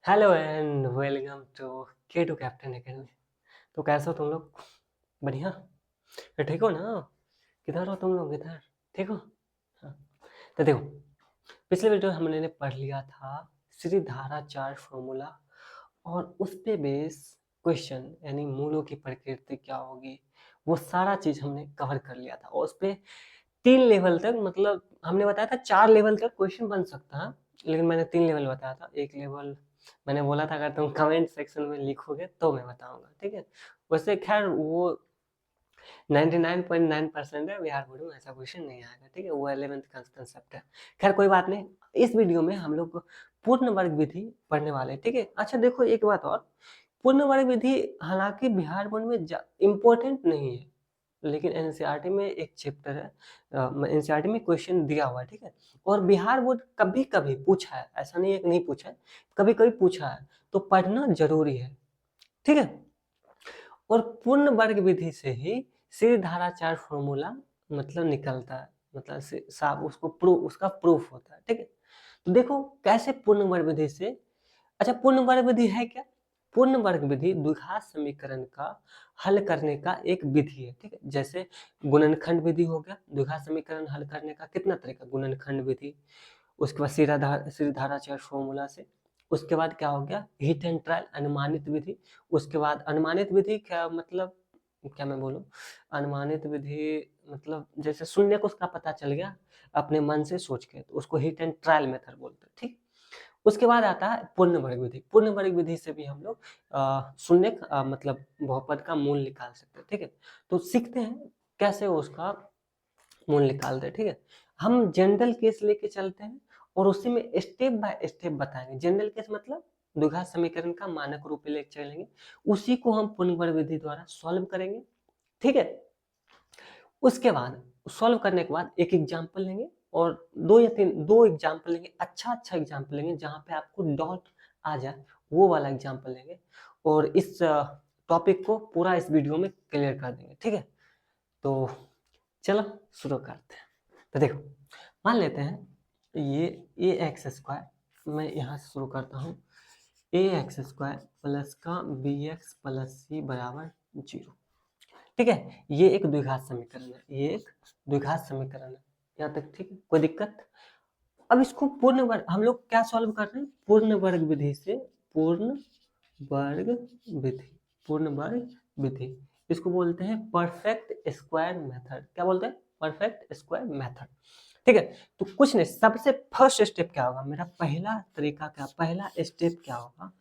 Hello and welcome to के to captain academy. तो कैसे हो तुम लोग? बढ़िया? तो ठीक हो ना? किधर हो तुम लोग? इधर ठीक हो? हाँ। तो देखो, पिछले वीडियो में हमने पढ़ लिया था श्री धाराचार फॉर्मूला, और उस पे बेस क्वेश्चन यानी मूलों की प्रकृति क्या होगी, वो सारा चीज हमने कवर कर लिया था। और उस पे 3 लेवल तक, मतलब हमने बताया था 4 लेवल तक क्वेश्चन बन सकता है, लेकिन मैंने 3 लेवल बताया था। एक लेवल मैंने बोला था अगर तुम कमेंट सेक्शन में लिखोगे तो मैं बताऊंगा, ठीक है? वैसे खैर वो 99.9% है, बिहार बोर्ड में ऐसा क्वेश्चन नहीं आएगा, ठीक है? वो 11th का कंसेप्ट है। खैर कोई बात नहीं, इस वीडियो में हम लोग पूर्ण वर्ग विधि पढ़ने वाले हैं, ठीक है? अच्छा देखो, एक बात और, पूर्ण वर्ग विधि हालांकि बिहार बोर्ड में इम्पोर्टेंट नहीं है, लेकिन एनसीईआरटी में एक चैप्टर है, एनसीईआरटी में क्वेश्चन दिया हुआ है, ठीक है? और बिहार बोर्ड कभी कभी पूछा है, ऐसा नहीं है कि नहीं पूछा है, कभी कभी पूछा है, तो पढ़ना जरूरी है, ठीक है? और पूर्ण वर्ग विधि से ही श्री धाराचार फॉर्मूला मतलब निकलता है, मतलब साफ उसको प्रूफ, उसका प्रूफ होता है, ठीक है? तो देखो कैसे पूर्ण वर्ग विधि से। अच्छा, पूर्ण वर्ग विधि है क्या? पूर्ण वर्ग विधि द्विघात समीकरण का हल करने का एक विधि है, ठीक है? जैसे गुणनखंड विधि हो गया, द्विघात समीकरण हल करने का कितना तरीका, गुणनखंड विधि। उसके बाद श्री धाराचार फॉर्मूला से। उसके बाद क्या हो गया, हिट एंड ट्रायल अनुमानित विधि। उसके बाद अनुमानित विधि क्या मतलब, क्या मैं बोलूं, अनुमानित विधि मतलब जैसे शून्य को उसका पता चल गया अपने मन से सोच के, तो उसको हिट एंड ट्रायल मेथड बोलते हैं, ठीक? उसके बाद आता है पूर्ण वर्ग विधि। पूर्ण वर्ग विधि से भी हम लोग शून्य मतलब बहुपद का मूल निकाल सकते हैं, ठीक है? तो सीखते हैं कैसे उसका मूल निकालते हैं, ठीक है? हम जनरल केस लेके चलते हैं और उसी में स्टेप बाय स्टेप बताएंगे। जनरल केस मतलब द्विघात समीकरण का मानक रूप लेके चलेंगे, उसी को हम पूर्ण वर्ग विधि द्वारा सॉल्व करेंगे, ठीक है? उसके बाद सॉल्व करने के बाद एक एग्जाम्पल लेंगे, और 2 एग्जाम्पल लेंगे, अच्छा एग्जाम्पल लेंगे जहां पे आपको डॉट आ जाए, वो वाला एग्जाम्पल लेंगे, और इस टॉपिक को पूरा इस वीडियो में क्लियर कर देंगे, ठीक है? तो चलो शुरू करते हैं। तो देखो, मान लेते हैं ये ए एक्स स्क्वायर, मैं यहाँ से शुरू करता हूँ, ए एक्स स्क्वायर प्लस का बी एक्स प्लस सी बराबर 0, ठीक है? ये एक द्विघात समीकरण है, ये एक द्विघात समीकरण है, यहाँ तक ठीक है? कोई दिक्कत? अब इसको पूर्ण वर्ग, हम लोग क्या सॉल्व कर रहे हैं, पूर्ण वर्ग विधि से। पूर्ण वर्ग विधि, पूर्ण वर्ग विधि, इसको बोलते हैं परफेक्ट स्क्वायर मेथड। क्या बोलते हैं? परफेक्ट स्क्वायर मेथड, ठीक है? तो कुछ नहीं, सबसे फर्स्ट स्टेप क्या होगा, मेरा पहला तरीका क्या, पहला स्टेप क्या होगा?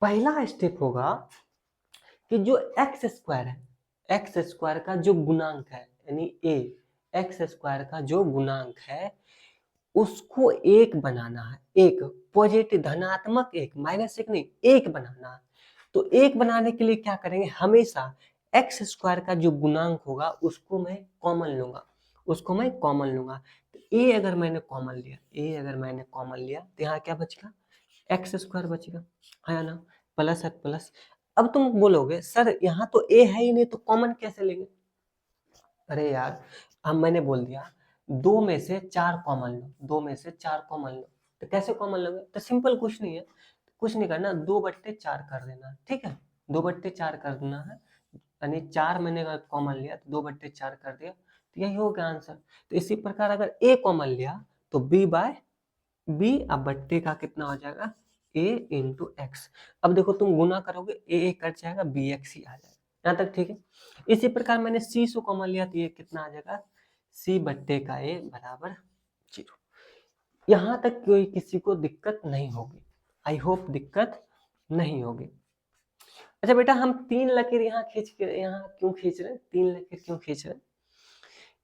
पहला स्टेप होगा कि जो एक्स स्क्वायर है, एक्स स्क्वायर का जो गुणांक है, यानी ए, एक्स स्क्वायर का जो गुणांक है उसको एक बनाना है, एक पॉजिटिव धनात्मक एक, माइनस एक नहीं, एक बनाना है। तो एक बनाने के लिए क्या करेंगे, हमेशा एक्स स्क्वायर का जो गुणांक होगा उसको मैं कॉमन लूंगा, उसको मैं कॉमन लूंगा। तो ए अगर मैंने कॉमन लिया, ए अगर मैंने कॉमन लिया तो यहाँ क्या बचेगा, एक्स स्क्वायर बचेगा, है ना? Plus x plus. अब तुम बोलोगे सर यहाँ तो ए है ही नहीं तो कॉमन कैसे लेंगे? अरे यार, अब मैंने बोल दिया 2 में से 4 कॉमन लो, 2 में से 4 कॉमन लो। तो कैसे कॉमन लोगे? तो सिंपल, कुछ नहीं है, कुछ नहीं करना, 2/4 कर देना, ठीक है? 2/4 कर देना है, यानी 4 मैंने अगर कॉमन लिया तो 2/4 कर दिया, तो यही हो गया आंसर। तो इसी प्रकार अगर ए कॉमन लिया तो बी बाय बी, अब बट्टे का कितना हो जाएगा, ए इंटू एक्स। अब देखो तुम गुना करोगे, ए कट जाएगा, बी एक्स ही आ जाएगा, यहाँ तक ठीक है? इसी प्रकार मैंने सी से कॉमन लिया तो ये कितना आ जाएगा, सी बट्टे का ए बराबर 0। यहाँ तक कोई किसी को दिक्कत नहीं होगी, आई होप दिक्कत नहीं होगी। अच्छा बेटा, हम 3 लकीर यहाँ खींच के, यहाँ क्यों खींच रहे हैं, 3 लकीर क्यों खींच रहे हैं?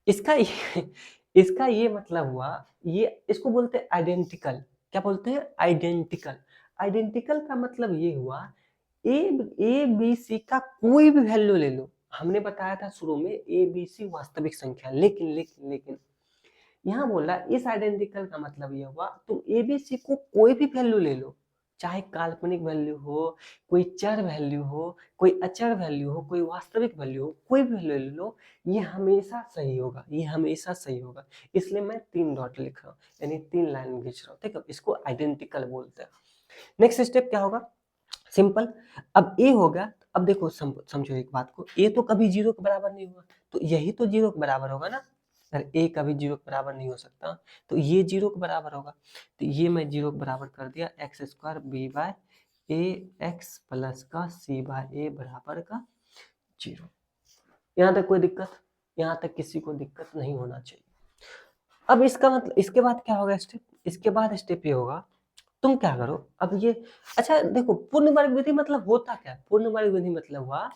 इसका ये, इसका ये मतलब हुआ, ये इसको बोलते हैं आइडेंटिकल। क्या बोलते हैं? आइडेंटिकल। आइडेंटिकल का मतलब ये हुआ, ए ए बी सी का कोई भी वैल्यू ले लो। हमने बताया था शुरू में ए बी सी वास्तविक संख्या, लेकिन लेकिन लेकिन यहाँ बोला इस आइडेंटिकल का मतलब ये हुआ, तुम ए बी सी को कोई भी वैल्यू ले लो, चाहे काल्पनिक वैल्यू हो, कोई चर वैल्यू हो, कोई अचर वैल्यू हो, कोई वास्तविक वैल्यू हो, कोई भी वैल्यू ले लो, ये हमेशा सही होगा, ये हमेशा सही होगा। इसलिए मैं 3 डॉट लिख रहा हूँ, यानी 3 लाइन खींच रहा हूँ, ठीक है? इसको आइडेंटिकल बोलते हैं। नेक्स्ट स्टेप क्या होगा, सिंपल। अब ए हो गया, अब देखो समझो एक बात को, ए तो कभी 0 के बराबर नहीं हुआ, तो यही तो 0 के बराबर होगा ना। अगर ए कभी 0 के बराबर नहीं हो सकता तो ये 0 के बराबर होगा, तो ये मैं 0 के बराबर कर दिया, एक्स स्क्वायर बी बाय ए एक्स प्लस का सी बाय ए बराबर का 0। यहाँ तक कोई दिक्कत, यहाँ तक किसी को दिक्कत नहीं होना चाहिए। अब इसका मतलब इसके बाद क्या होगा स्टेप, इसके बाद स्टेप ये होगा, तुम क्या करो अब ये, अच्छा देखो पूर्ण वर्ग विधि मतलब होता क्या है, पूर्ण वर्ग विधि मतलब हुआ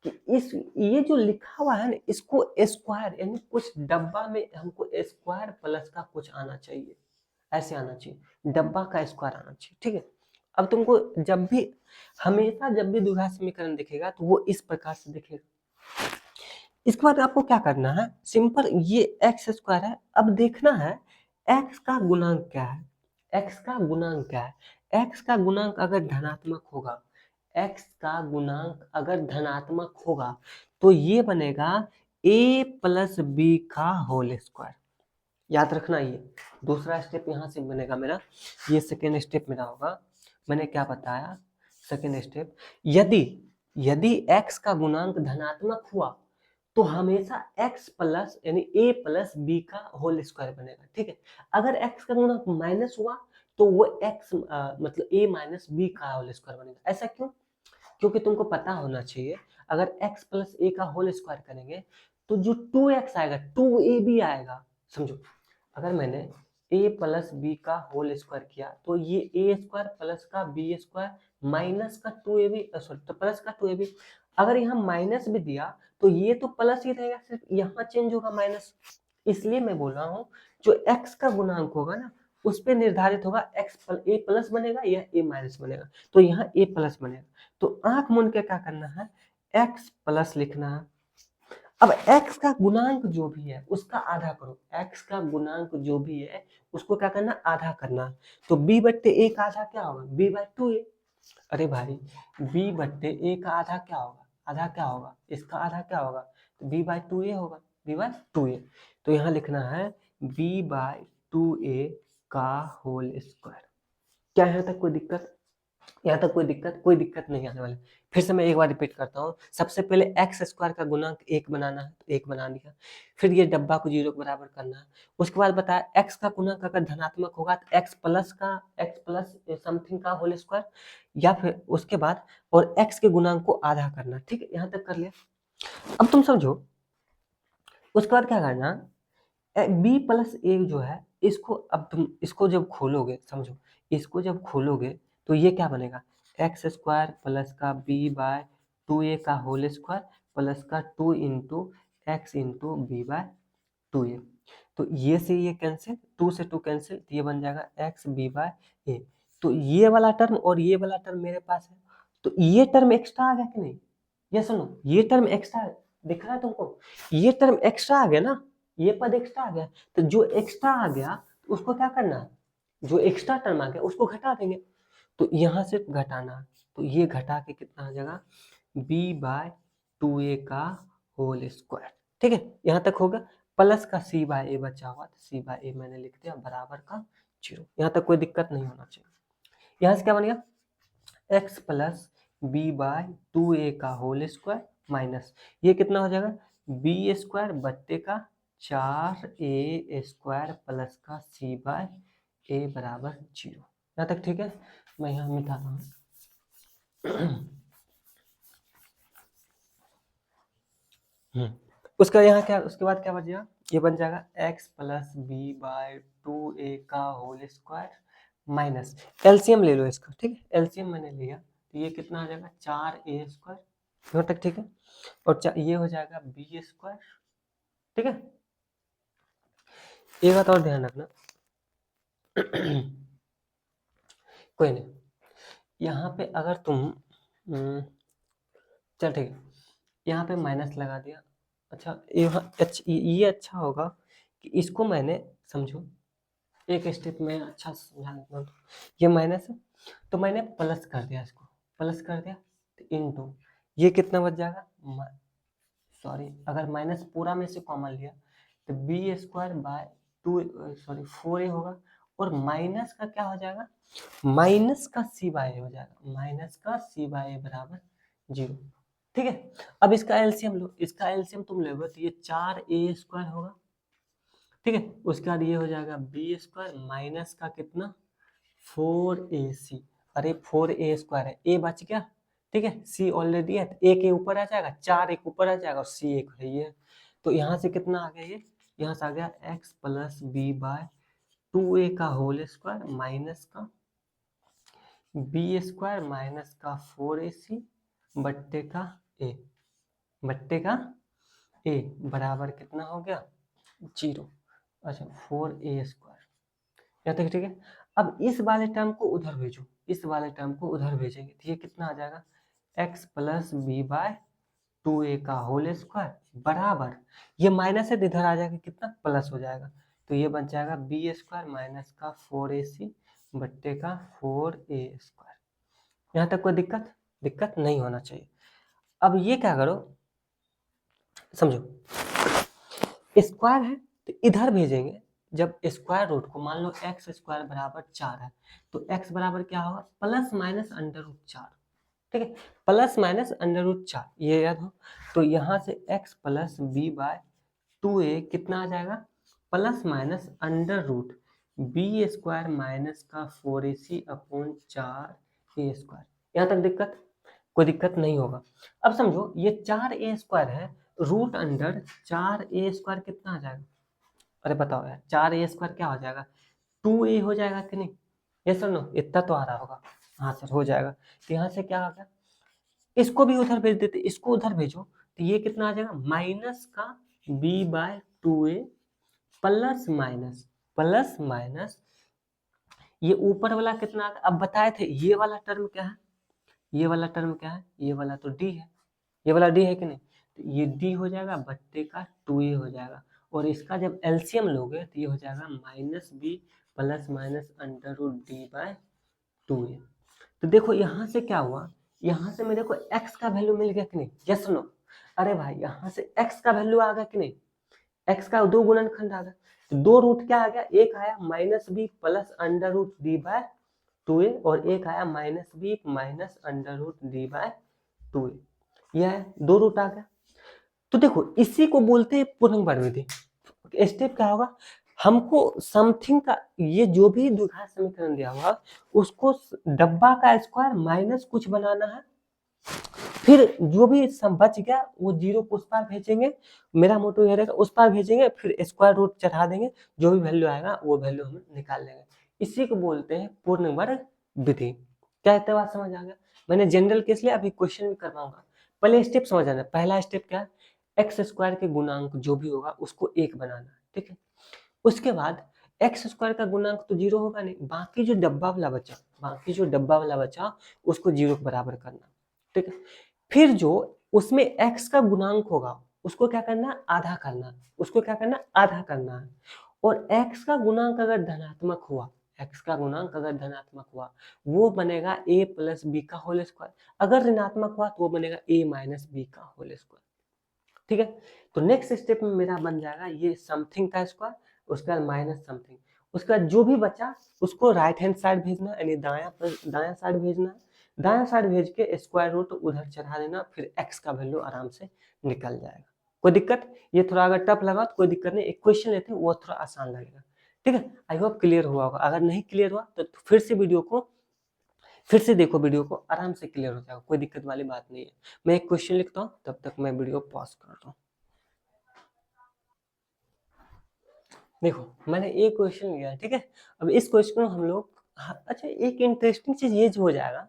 कि इस ये जो लिखा हुआ है ना, इसको स्क्वायर यानी कुछ डब्बा में हमको स्क्वायर प्लस का कुछ आना चाहिए, ऐसे आना चाहिए, डब्बा का स्क्वायर आना चाहिए, ठीक है। अब तुमको जब भी, हमेशा जब भी द्विघात समीकरण दिखेगा तो वो इस प्रकार से दिखेगा। इसके बाद आपको क्या करना है, सिंपल, ये एक्स स्क्वायर है, अब देखना है एक्स का गुणांक क्या है, एक्स का गुणांक क्या है, एक्स का गुणांक अगर धनात्मक होगा, एक्स का गुणांक अगर धनात्मक होगा तो ये बनेगा a प्लस बी का होल स्क्वायर। याद रखना, ये दूसरा स्टेप यहाँ से बनेगा मेरा, ये सेकेंड स्टेप मेरा होगा। मैंने क्या बताया, सेकेंड स्टेप, यदि यदि x का गुणांक धनात्मक हुआ तो हमेशा x प्लस यानी a प्लस बी का होल स्क्वायर बनेगा, ठीक है। अगर x का गुणांक माइनस हुआ तो वो x मतलब a माइनस बी का होल स्क्वायर बनेगा। ऐसा क्यों, क्योंकि तुमको पता होना चाहिए, अगर x प्लस a का होल स्क्वायर करेंगे तो जो 2x आएगा 2ab आएगा, समझो। अगर मैंने a प्लस बी का होल स्क्वायर किया तो ये a स्क्वायर प्लस का बी स्क्वायर माइनस का 2ab, सॉरी तो प्लस का 2ab, अगर यहाँ माइनस भी दिया तो ये तो प्लस ही रहेगा, सिर्फ यहाँ चेंज होगा माइनस। इसलिए मैं बोल रहा हूँ जो x का गुणांक होगा ना उस पर निर्धारित होगा a प्लस बनेगा या a माइनस बनेगा, तो यहाँ a प्लस बनेगा। तो आंख मूंद के क्या करना है, x प्लस लिखना है। अब x का गुणांक जो भी है उसका आधा करो, x का गुणांक जो भी है उसको क्या करना, आधा करना। तो b बट्टे a का आधा क्या होगा, b बाय 2a। अरे भाई b बट्टे a का आधा क्या होगा, आधा क्या होगा, इसका आधा क्या होगा, तो b बाय 2a होगा, b बाय 2a। तो यहाँ लिखना है b बाय 2a का होल स्क्वायर। क्या यहाँ तक कोई दिक्कत, यहाँ तक कोई दिक्कत नहीं आने वाली। फिर से मैं एक बार रिपीट करता हूँ, सबसे पहले एक्स स्क्वायर का गुणांक 1 बनाना है तो 1 बना दिया, फिर ये डब्बा को 0 के बराबर करना है। उसके बाद बताया एक्स का गुणांक अगर धनात्मक होगा तो एक्स प्लस समथिंग का होल स्क्वायर, या फिर उसके बाद और एक्स के गुणांक को आधा करना, ठीक है। यहाँ तक कर लिया। अब तुम समझो उसके बाद क्या करना, बी प्लस ए जो है इसको, अब तुम इसको जब खोलोगे, समझो इसको जब खोलोगे तो ये क्या बनेगा, एक्स स्क्वायर प्लस का बी बाय 2a का होल स्क्वायर प्लस का 2 into x into b by 2a। तो ये से ये कैंसिल, 2 से 2 कैंसिल, तो ये बन जाएगा एक्स बी बाय ए। तो ये वाला टर्म और ये वाला टर्म मेरे पास है, तो ये टर्म एक्स्ट्रा आ गया कि नहीं, ये सुनो ये टर्म एक्स्ट्रा दिख रहा है तुमको, ये टर्म एक्स्ट्रा आ गया ना, ये पद एक्स्ट्रा आ गया। तो जो एक्स्ट्रा आ गया उसको क्या करना है, जो एक्स्ट्रा टर्म आ गया उसको घटा देंगे। तो यहाँ से घटाना, तो ये घटा के कितना आ जाएगा, b बाय 2a का होल स्क्वायर, ठीक है। यहाँ तक होगा, प्लस का c बाय ए बचा हुआ तो c बाय ए मैंने लिख दिया बराबर का 0। यहाँ तक कोई दिक्कत नहीं होना चाहिए। यहाँ से क्या बन गया, x plus B by 2a का होल स्क्वायर माइनस ये कितना हो जाएगा, बी स्क्वायर बट्टे का 4a स्क्वायर प्लस का c बाय ए बराबर 0। यहाँ तक ठीक है, मैं यहाँ मिटाता हूँ। उसका यहाँ क्या, उसके बाद क्या बचेगा, ये बन जाएगा x plus B by 2a का होल स्क्वायर माइनस, एलसीएम ले लो इसका, ठीक है। एलसीएम मैंने लिया तो ये कितना आ जाएगा 4a स्क्वायर, यहाँ तक ठीक है। और ये हो जाएगा बी स्क्वायर, ठीक है। एक बात और ध्यान रखना, कोई नहीं, यहाँ पे अगर तुम चल ठीक है, यहाँ पे माइनस लगा दिया। अच्छा ये अच्छा होगा कि इसको मैंने, समझो एक स्टेप में अच्छा समझा देता हूँ। ये माइनस है तो मैंने प्लस कर दिया, इसको प्लस कर दिया तो इनटू ये कितना बच जाएगा, सॉरी अगर माइनस पूरा में से कॉमन लिया तो B square by 2 sorry 4a होगा, और माइनस का क्या हो जाएगा, माइनस का सी बाय ए हो जाएगा, माइनस का सी बाय ए बराबर 0। ठीक है, अब इसका एलसीएम लो, इसका एलसीएम तुम लोगे तो ये 4a² होगा। ठीक है, उसके बाद ये हो जाएगा b² माइनस का कितना 4ac। अरे 4a² है, a बच गया। ठीक है, c ऑलरेडी है, a के ऊपर आ जाएगा, 4 एक ऊपर आ जाएगा और c एक है ये। तो यहाँ से कितना आ गया, ये यहाँ से आ गया x plus B by 2a का होल स्क्वायर माइनस का b² माइनस का 4ac बट्टे का a, बट्टे का a बराबर कितना हो गया 0। अच्छा 4a², यहाँ तक ठीक है। अब इस वाले टर्म को उधर भेजो, इस वाले टर्म को उधर भेजेंगे तो ये कितना आ जाएगा x plus B by 2a का होल स्क्वायर बराबर, ये माइनस है तो इधर आ जाएगा कितना प्लस हो जाएगा, तो ये बन जाएगा b² माइनस का 4ac बट्टे का 4a²। यहाँ तक कोई दिक्कत नहीं होना चाहिए। अब ये क्या करो, समझो स्क्वायर है तो इधर भेजेंगे, जब स्क्वायर रूट को मान लो x² बराबर 4 है तो x बराबर क्या होगा प्लस माइनस √4। ठीक है, प्लस माइनस √4 ये याद हो। तो यहाँ से x plus B by 2a कितना आ जाएगा प्लस माइनस √b² माइनस का 4ac अपॉन 4a²। यहाँ तक कोई दिक्कत नहीं होगा। अब समझो ये 4a² है, रूट अंडर 4a² कितना आ जाएगा, अरे बताओ यार 4a² क्या हो जाएगा 2a हो जाएगा कि नहीं, ये सर नो इतना तो आ रहा होगा, हाँ सर हो जाएगा। तो यहाँ से क्या होगा, इसको भी उधर भेज देते, इसको उधर भेजो तो ये कितना आ जाएगा माइनस का b bye 2a plus minus ये ऊपर वाला कितना, अब बताए थे ये वाला टर्म क्या है, ये वाला टर्म क्या है, ये वाला तो d है, ये वाला d है कि नहीं, तो ये d हो जाएगा बट्टे का 2a हो जाएगा, और इसका जब एलसीएम लोगे तो ये हो जाएगा minus b plus minus √d by 2a। तो देखो यहाँ से क्या हुआ, यहाँ से मेरे को x का वैल्यू मिल गया कि नहीं, यस नो। अरे भाई यहाँ से x का वैल्यू आ गया कि नहीं, x का 2 गुणनखंड आ गया, तो 2 रूट क्या आ गया, एक आया minus b plus √d by 2a और एक आया minus b minus √d by 2a, यह है 2 रूट आ गया। तो देखो इसी को बोलते हैं पूर्ण वर्ग विधि। स्टेप क्या होगा, हमको समथिंग का ये जो भी द्विघात समीकरण दिया हुआ उसको डब्बा का स्क्वायर माइनस कुछ बनाना है, फिर जो भी बच गया वो 0 को उस पार भेजेंगे, मेरा मोटो ये रहेगा उस पार भेजेंगे, फिर स्क्वायर रूट चढ़ा देंगे, जो भी वैल्यू आएगा वो वैल्यू हम निकाल लेंगे। इसी को बोलते हैं पूर्ण वर्ग विधि। क्या इतना बात समझ आ गया, मैंने जनरल केस लिया, अभी क्वेश्चन भी करवाऊंगा। पहले स्टेप समझ आना, पहला स्टेप क्या है, x² के गुणांक जो भी होगा उसको 1 बनाना, ठीक है। उसके बाद x² का गुणांक तो 0 होगा नहीं, बाकी जो डब्बा वाला बचा उसको 0 के बराबर करना, ठीक है। फिर जो उसमें x का गुणांक होगा उसको क्या करना, आधा करना, उसको क्या करना आधा करना है। और x का गुणांक अगर धनात्मक हुआ, x का गुणांक अगर धनात्मक हुआ वो बनेगा a प्लस बी का होल स्क्वायर, अगर ऋणात्मक हुआ तो वो बनेगा a माइनस बी का होल स्क्वायर, ठीक है। तो नेक्स्ट स्टेप में मेरा बन जाएगा ये समथिंग का स्क्वायर, उसके बाद माइनस समथिंग, उसके बाद जो भी बचा उसको राइट हैंड साइड भेजना, यानी दाया साइड भेजना है, दाया साइड भेज के स्क्वायर रूट उधर चढ़ा देना, फिर x का वैल्यू आराम से निकल जाएगा। कोई दिक्कत, ये थोड़ा अगर टफ लगा तो कोई दिक्कत नहीं, एक क्वेश्चन लेते हैं वो थोड़ा आसान लगेगा, ठीक है। आई होप क्लियर हुआ होगा, अगर नहीं क्लियर हुआ तो फिर से देखो, वीडियो को आराम से क्लियर हो जाएगा, कोई दिक्कत वाली बात नहीं है। मैं एक क्वेश्चन लिखता हूँ, तब तक मैं वीडियो पॉज कर रहा हूँ। देखो मैंने एक क्वेश्चन लिया, ठीक है। अब इस क्वेश्चन को हम लोग अच्छा एक इंटरेस्टिंग चीज ये हो जाएगा,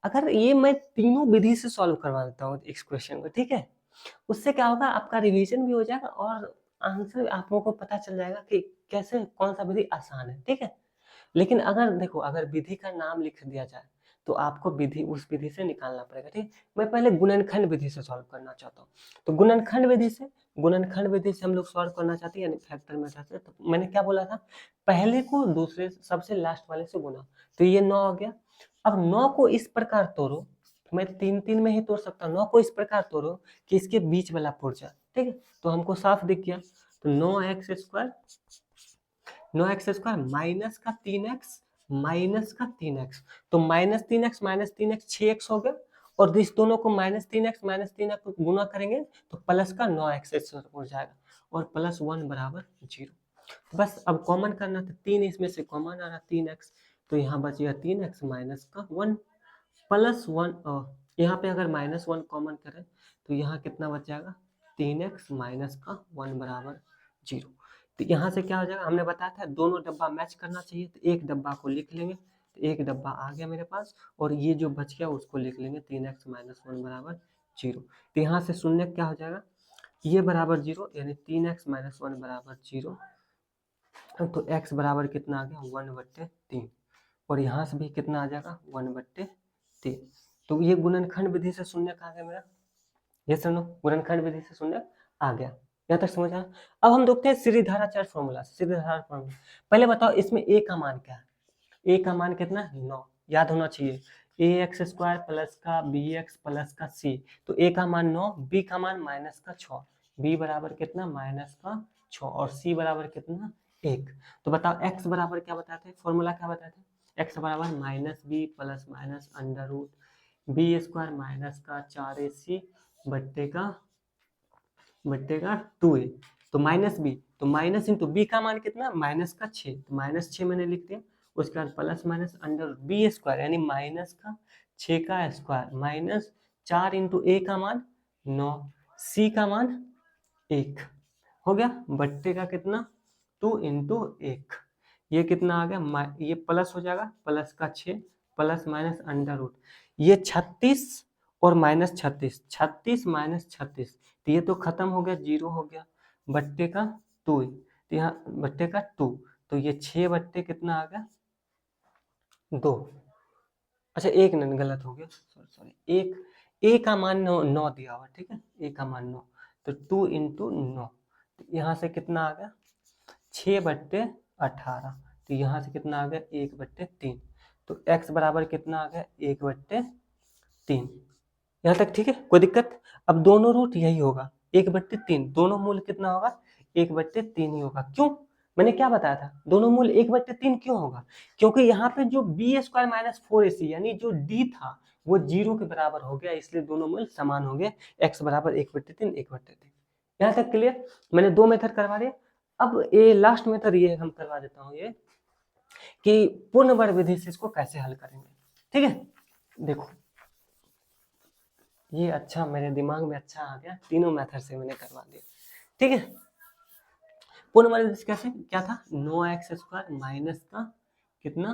अगर ये मैं तीनों विधि से सॉल्व करवा देता हूँ इस क्वेश्चन को, ठीक है, उससे क्या होगा आपका रिवीजन भी हो जाएगा और आंसर आप लोगों को पता चल जाएगा कि कैसे कौन सा विधि आसान है, ठीक है। लेकिन अगर देखो अगर विधि का नाम लिख दिया जाए तो आपको विधि उस विधि से निकालना पड़ेगा, ठीक है। मैं पहले गुणनखंड विधि से सॉल्व करना चाहता हूँ, तो गुणनखंड विधि से हम लोग सॉल्व करना चाहते हैं, यानी फैक्टर मेथड से। तो मैंने क्या बोला था, पहले को दूसरे सबसे लास्ट वाले से गुना, तो ये 9 हो गया। अब 9 को इस प्रकार तोड़ो, मैं 3 में ही तोड़ सकता हूँ, 9 को इस प्रकार तोड़ो कि इसके बीच वाला पुर्जा, ठीक है, तो हमको साफ दिख गया। तो 9x² 9x² माइनस का 3x माइनस का 3x, तो -3x 6x हो गया, और इस दोनों को -3x को गुना करेंगे तो प्लस का 9x हो जाएगा, और +1 बराबर 0। बस अब कॉमन करना था, 3 इसमें से कॉमन आ रहा 3x, तो यहाँ बच गया 3x माइनस का 1 +1, यहाँ पे अगर -1 कॉमन करें तो यहाँ कितना बच जाएगा 3x माइनस का 1 बराबर 0। तो यहाँ से क्या हो जाएगा, हमने बताया था दोनों डब्बा मैच करना चाहिए, तो एक डब्बा को लिख लेंगे, तो एक डब्बा आ गया मेरे पास, और ये जो बच गया उसको लिख लेंगे 3x माइनस 1 बराबर 0। तो यहाँ से शून्य क्या हो जाएगा, ये बराबर 0, यानी 3x माइनस 1 बराबर 0, तो x बराबर कितना आ गया 1/3, और यहाँ से भी कितना आ जाएगा 1/3। तो ये गुणनखंड विधि से शून्य आ गया मेरा, ये सुनो गुणनखंड विधि से शून्य आ गया, यहाँ तक समझ आया। अब हम देखते हैं सीधीधाराचार फॉर्मूला, सीधीधारा फॉर्मूला। पहले बताओ इसमें a का मान क्या है, a का मान कितना है 9, याद होना चाहिए, ax² प्लस का bx प्लस का c, तो a का मान 9, b का मान माइनस का 6, b बराबर कितना माइनस का 6, और c बराबर कितना 1। तो बताओ x बराबर क्या बताते हैं, फॉर्मूला क्या बताते हैं, x बराबर -b plus minus under root b² minus का 4ac बट्टे का 2a, तो -b, तो माइनस इंटू b का मान कितना माइनस का 6, तो -6 मैंने लिख दिया, उसके बाद प्लस माइनस अंडर b² यानी माइनस का 6 का स्क्वायर माइनस 4 इंटू a का मान 9, c का मान 1 हो गया, बट्टे का कितना 2 इंटू 1, ये कितना आ गया, ये प्लस हो जाएगा, प्लस का 6 प्लस माइनस अंडर रूट, ये 36 और माइनस 36, 36 माइनस 36, तो ये तो खत्म हो गया, 0 हो गया, बट्टे का 2, तो यहाँ बट्टे का 2, तो ये 6 बट्टे कितना आ गया 2, अच्छा एक नहीं गलत हो गया, सॉरी एक, ए का मान 9 दिया हुआ, ठीक है, ए का मान 9, तो 2 इंटू 9, तो यहाँ से कितना आ गया 6/18, तो यहाँ से कितना आ गया 1/3, तो x बराबर कितना आ गया 1/3, यहाँ तक ठीक है, कोई दिक्कत। अब दोनों रूट यही होगा 1/3, दोनों मूल कितना होगा 1/3 ही होगा, क्यों, मैंने क्या बताया था दोनों मूल 1/3 क्यों होगा, क्योंकि यहाँ पे जो b² माइनस 4ac यानी जो d था वो 0 के बराबर हो गया, इसलिए दोनों मूल समान हो गए, x बराबर 1/3 1/3। यहाँ तक क्लियर, मैंने 2 मेथड करवा दिया। अब ये लास्ट मेथड ये हम करवा देता हूँ, ये कि पूर्ण वर्ग विधि से इसको कैसे हल करेंगे, ठीक है। देखो ये अच्छा मेरे दिमाग में अच्छा आ गया, तीनों मेथड से मैंने करवा दिया, ठीक है। पूर्ण वर्ग विधि कैसे, क्या था 9x² माइनस का कितना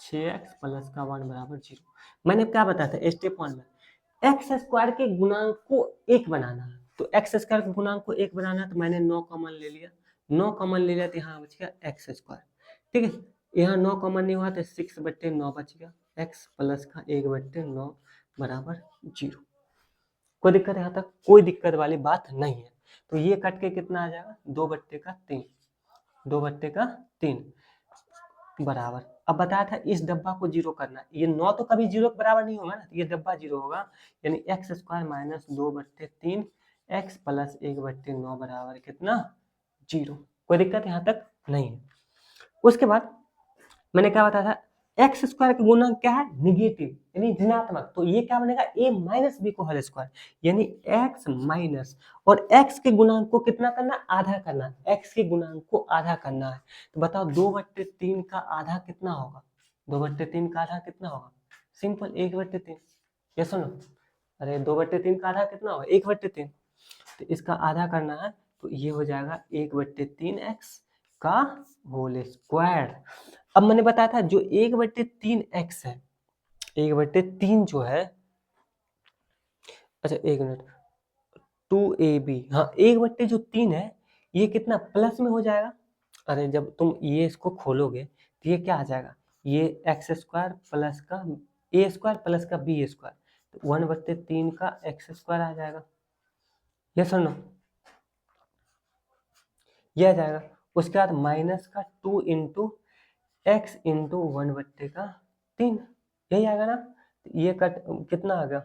6x प्लस का 1 बराबर 0। मैंने क्या बताया था स्टेप 1 में, x² के गुणांक को 1 बनाना है, तो x² के गुणांक को 1 बनाना है, तो मैंने 9 कॉमन ले लिया, 9 कॉमन ले लिया, तो यहाँ बच गया x², ठीक है, यहाँ 9 कॉमन नहीं हुआ तो 6/9 बच गया, x प्लस का 1/9 बराबर 0। कोई दिक्कत यहाँ तक, कोई दिक्कत वाली बात नहीं है। तो ये कट के कितना आ जाएगा 2/3, 2/3 बराबर, अब बताया था इस डब्बा को 0 करना, ये 9 तो कभी 0 के बराबर नहीं होगा ना, ये डब्बा 0 होगा, यानी x² माइनस 2/3 x प्लस 1/9 बराबर कितना 0। कोई दिक्कत यहाँ तक नहीं है। उसके बाद मैंने क्या बताया था x² का गुणक क्या है निगेटिव यानी ऋणात्मक, तो ये क्या बनेगा a माइनस बी को होल स्क्वायर, यानी x माइनस, और x के गुणांक को कितना करना आधा करना, x के गुणांक को आधा करना है, तो बताओ 2/3 का आधा कितना होगा, 2/3 का आधा कितना होगा, सिंपल 1/3, ये सुनो, अरे 2/3 का आधा कितना होगा 1/3, तो इसका आधा करना है, तो ये हो जाएगा 1/3x का होल स्क्वायर। अब मैंने बताया था जो 1/3x है, 1/3 जो है, अच्छा एक मिनट 2ab, हाँ 1/3 है ये कितना प्लस में हो जाएगा, अरे जब तुम ये इसको खोलोगे तो ये क्या आ जाएगा, ये x² प्लस का a² प्लस का b², तो 1/3 का x² आ जाएगा, ये सुनो ये आ जाएगा, उसके बाद माइनस का 2 इंटू x इंटू 1/3, यही आएगा ना, ये कट कितना आ गया,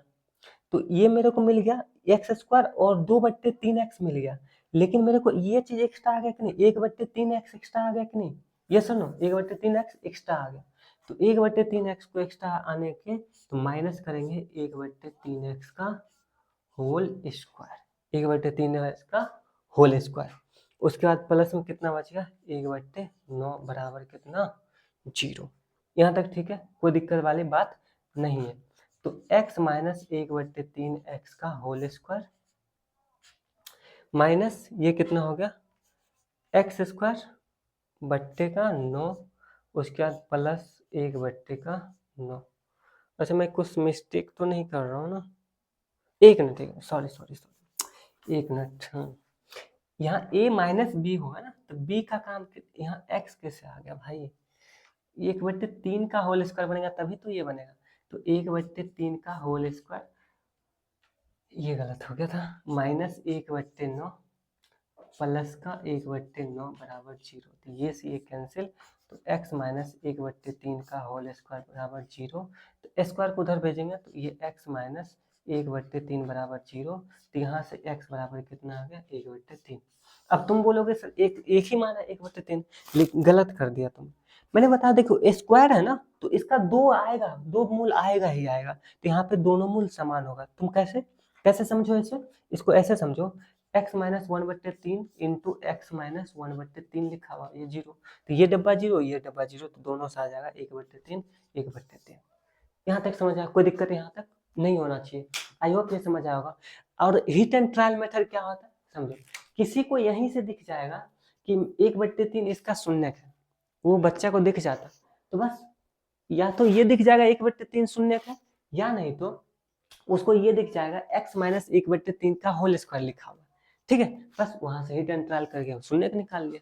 तो ये मेरे को मिल गया x² और 2/3x मिल गया, लेकिन मेरे को ये चीज एक्स्ट्रा आ गया कि नहीं 1/3x एक्स्ट्रा आ गया कि नहीं, ये सुनो 1/3x एक्स्ट्रा आ गया, तो 1/3x को एक्स्ट्रा आने के तो माइनस करेंगे 1/3x का होल स्क्वायर, 1/3x का होल स्क्वायर। उसके बाद प्लस में कितना बचेगा 1/9 बराबर कितना 0। यहाँ तक ठीक है, कोई दिक्कत वाली बात नहीं है। तो x माइनस 1/3x का होल स्क्वायर माइनस ये कितना हो गया एक्स स्क्वायर बट्टे का 9, उसके बाद प्लस 1/9। अच्छा मैं कुछ मिस्टेक तो नहीं कर रहा हूँ ना, एक मिनट, सॉरी सॉरी सॉरी, एक मिनट। हाँ, यहाँ a माइनस बी होगा ना, तो b का काम यहाँ x कैसे आ गया भाई, 1/3 का होल स्क्वायर बनेगा तभी तो ये बनेगा। तो 1/3 का होल स्क्वायर, ये गलत हो गया था, माइनस 1/9 प्लस का 1/9 बराबर 0। तो ये से ये कैंसिल, तो x माइनस 1/3 का होल स्क्वायर बराबर 0। तो स्क्वायर को उधर भेजेंगे तो ये x माइनस 1/3 बराबर 0। तो यहाँ से x बराबर कितना आ गया 1/3। अब तुम बोलोगे सर एक ही मान है 1/3, लेकिन गलत कर दिया तुम। मैंने बताया देखो स्क्वायर है ना, तो इसका दो आएगा, दो मूल आएगा ही आएगा, तो यहाँ पे दोनों मूल समान होगा। तुम कैसे कैसे समझो इसे, इसको ऐसे समझो x minus 1/3 into x minus 1/3 लिखा हुआ ये 0, तो ये डब्बा 0 ये डब्बा 0, तो दोनों से आ जाएगा 1/3 1/3। यहाँ तक समझ आया, कोई दिक्कत यहाँ तक नहीं होना चाहिए। आई होप ये समझ आया होगा। और हिट एंड ट्रायल मेथड क्या होता है समझो, किसी को यहीं से दिख जाएगा कि 1/3 इसका शून्य है, वो बच्चा को दिख जाता, तो बस या तो ये दिख जाएगा 1/3 शून्य है, या नहीं तो उसको ये दिख जाएगा x माइनस 1/3 का होल स्क्वायर लिखा हुआ, ठीक है। बस वहां से हिट एंड ट्रायल करके शून्य निकाल लिया,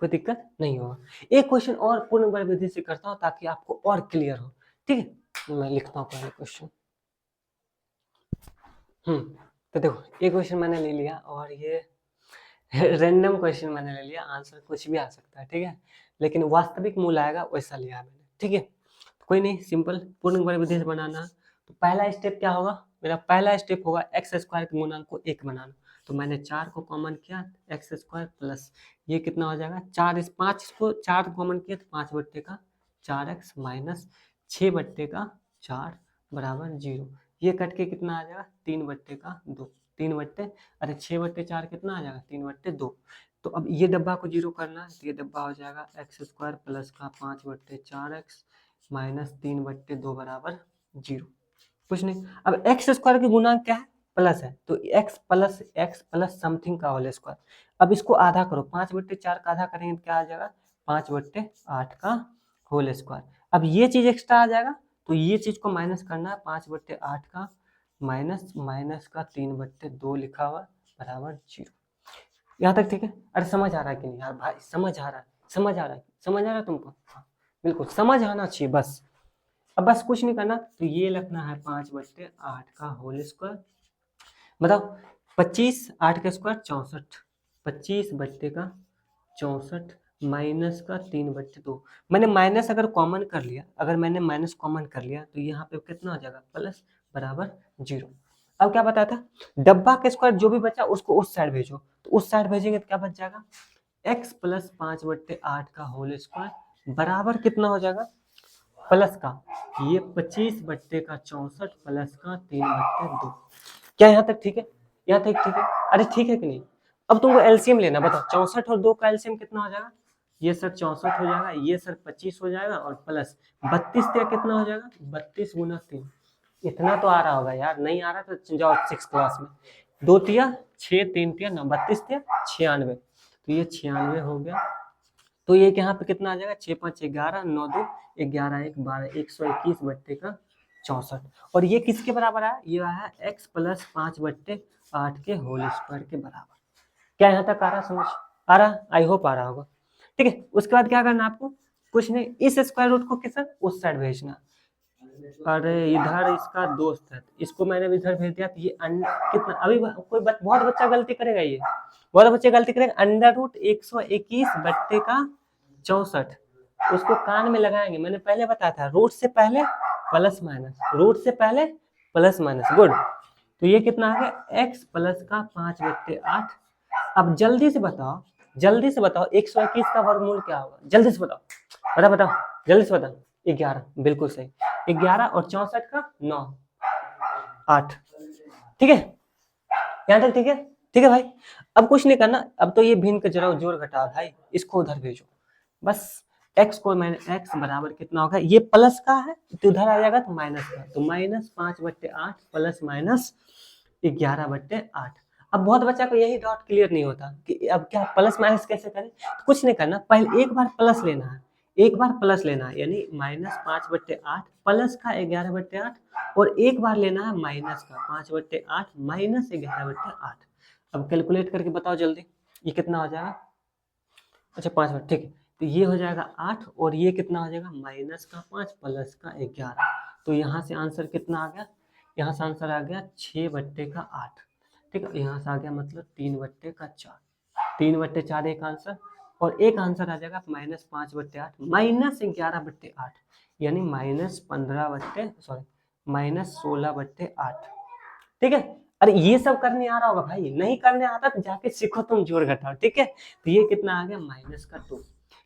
कोई दिक्कत नहीं होगा। एक क्वेश्चन और पूर्ण वर्ग विधि से करता हूँ ताकि आपको और क्लियर हो, ठीक है। मैं लिखता हूँ पहले क्वेश्चन। तो देखो एक क्वेश्चन मैंने ले लिया, और ये रैंडम क्वेश्चन मैंने ले लिया, आंसर कुछ भी आ सकता है, ठीक है, लेकिन वास्तविक मूल आएगा वैसा लिया मैंने, ठीक है। तो कोई नहीं, सिंपल पूर्ण वर्ग विधि से बनाना। तो पहला स्टेप क्या होगा, मेरा पहला स्टेप होगा एक्स स्क्वायर के गुणांक को 1 बनाना। तो मैंने 4 को कॉमन किया, एक्स स्क्वायर प्लस ये कितना हो जाएगा 4, इस 5 को 4 कॉमन किया तो 5/4x माइनस 6/4 बराबर 0। ये कट के कितना आ जाएगा 3/2, 6/4 कितना आ जाएगा 3/2। तो अब ये डब्बा को 0 करना है, तो ये डब्बा हो जाएगा एक्स स्क्वायर प्लस का 5/4x माइनस 3/2 बराबर 0। कुछ नहीं। अब एक्स स्क्वायर के गुणांक क्या है प्लस है, तो एक्स प्लस समथिंग का होल स्क्वायर। अब इसको आधा करो, 5/4 का आधा करेंगे तो क्या आ जाएगा 5/8 का होल स्क्वायर। अब ये चीज एक्स्ट्रा आ जाएगा, तो ये चीज को माइनस करना है, 5/8 का माइनस का 3/2 लिखा हुआ बराबर 0। यहाँ तक ठीक है। अरे समझ आ रहा है कि नहीं यार भाई, समझ आ रहा है, समझ आ रहा है तुमको, बिल्कुल समझ आना चाहिए बस। अब बस कुछ नहीं करना, तो ये लिखना है 5/8 का होल स्क्वायर। बताओ 25, 8 का स्क्वायर 64, 25/64 माइनस का 3/2। मैंने माइनस अगर कॉमन कर लिया, तो यहाँ पे कितना हो जाएगा प्लस बराबर 0। अब क्या बताया था, डब्बा का स्क्वायर जो भी बचा उसको उस साइड भेजो, तो उस साइड भेजेंगे तो क्या बच जाएगा x प्लस 5/8 का होल स्क्वायर बराबर कितना हो जाएगा प्लस का ये 25/64 प्लस का 3/2। क्या यहाँ तक ठीक है, यहाँ तक ठीक है। अरे ठीक है कि नहीं। अब तुमको एलसीएम लेना, बताओ 64 और 2 का एलसीएम कितना हो जाएगा, ये सर 64 हो जाएगा, ये सर 25 हो जाएगा, और प्लस 32 कितना हो जाएगा 32 गुना 3। इतना तो आ रहा होगा यार, नहीं आ रहा तो जाओ 6 क्लास में। 2 तिया 6, 3 तिया 9, 32 तिया 96, तो ये 96 हो गया। तो ये यहाँ पे कितना आ जाएगा 6 5 11, 9 2 11 1 12, 121/64। और ये किसके बराबर आया, ये आया x प्लस 5/8 के होल स्क्वायर के बराबर। क्या यहाँ तक आ रहा, समझ आ रहा, आई होप आ रहा होगा, ठीक है। उसके बाद क्या करना आपको, कुछ नहीं, इस स्क्वायर रूट को किस उस साइड भेजना। अरे इधर इसका दोस्त है, इसको मैंने इधर भेज दिया, तो ये कितना अभी कोई बहुत बच्चा गलती करेगा, ये बहुत बच्चे गलती करेंगे, √121/64 उसको कान में लगाएंगे। मैंने पहले बताया था रूट से पहले प्लस माइनस, गुड। तो ये कितना आ गया x प्लस का 5/8। अब जल्दी से बताओ जल्दी से बताओ 121 का वर्गमूल क्या होगा, जल्दी से बताओ बताओ जल्दी से बताओ। 11, बिल्कुल सही। 11 और 64 का 9, 8। ठीक है, यहाँ तक ठीक है? ठीक है भाई, अब कुछ नहीं करना, अब तो ये भिन्न का जरा जोड़ घटा भाई, इसको उधर भेजो बस। x को मैंने x बराबर कितना होगा, ये प्लस का है तो उधर आ जाएगा तो माइनस का, तो -5/8 प्लस माइनस 11/8। अब बहुत बच्चा को यही डाउट क्लियर नहीं होता कि अब क्या प्लस माइनस कैसे करें। तो कुछ नहीं करना, पहले एक बार प्लस लेना है, एक बार प्लस लेना है, यानी -5/8 प्लस का 11/8, और एक बार लेना है माइनस का 5/8 माइनस 11/8। अब कैलकुलेट करके बताओ जल्दी, ये कितना हो जाएगा। अच्छा 5, ठीक है, तो ये हो जाएगा 8, और ये कितना हो जाएगा -5 प्लस का 11। तो यहाँ से आंसर कितना आ गया, यहाँ से आंसर आ गया 6/8। ठीक है, यहाँ से आ गया मतलब 3/4, 3/4 एक आंसर, और एक आंसर आ जाएगा -5/8 -11/8, यानी -16/8। ठीक है, अरे ये सब करने आ रहा होगा भाई, नहीं करने आता तो जाके सीखो तुम जोड़ घटाओ। ठीक है, तो ये कितना आ गया -2,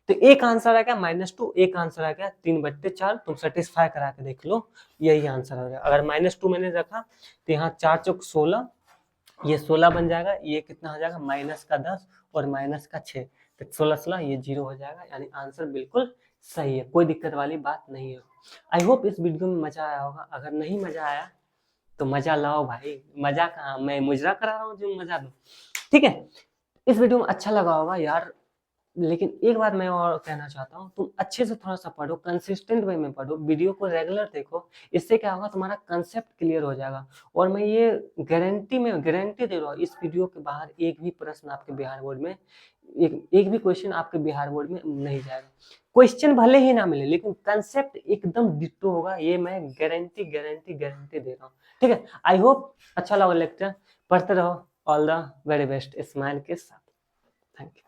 तो एक आंसर आ गया -2, एक आंसर आ गया 3/4। तुम सेटिस्फाई करा के देख लो, यही आंसर हो गया। अगर -2 मैंने रखा तो यहाँ 4 चौक 16, ये 16 बन जाएगा, ये कितना हो जाएगा -10 और -6, तो 16 ये 0 हो जाएगा, यानी आंसर बिल्कुल सही है, कोई दिक्कत वाली बात नहीं है। आई होप इस वीडियो में मजा आया होगा, अगर नहीं मजा आया तो मजा लाओ भाई, मजा कहाँ, मैं मुजरा करा रहा हूँ जो मजा दो। ठीक है, इस वीडियो में अच्छा लगा होगा यार, लेकिन एक बात मैं और कहना चाहता हूँ, तुम अच्छे से थोड़ा सा पढ़ो, कंसिस्टेंट वे में पढ़ो, वीडियो को रेगुलर देखो, इससे क्या होगा तुम्हारा कंसेप्ट क्लियर हो जाएगा। और मैं ये गारंटी दे रहा हूँ, इस वीडियो के बाहर एक भी प्रश्न आपके बिहार बोर्ड में, एक भी क्वेश्चन आपके बिहार बोर्ड में नहीं जाएगा। क्वेश्चन भले ही ना मिले, लेकिन कंसेप्ट एकदम डिट्टो होगा, ये मैं गारंटी दे रहा हूँ। ठीक है, आई होप अच्छा लगा लेक्चर, पढ़ते रहो। All the very best, smile के साथ। Thank you.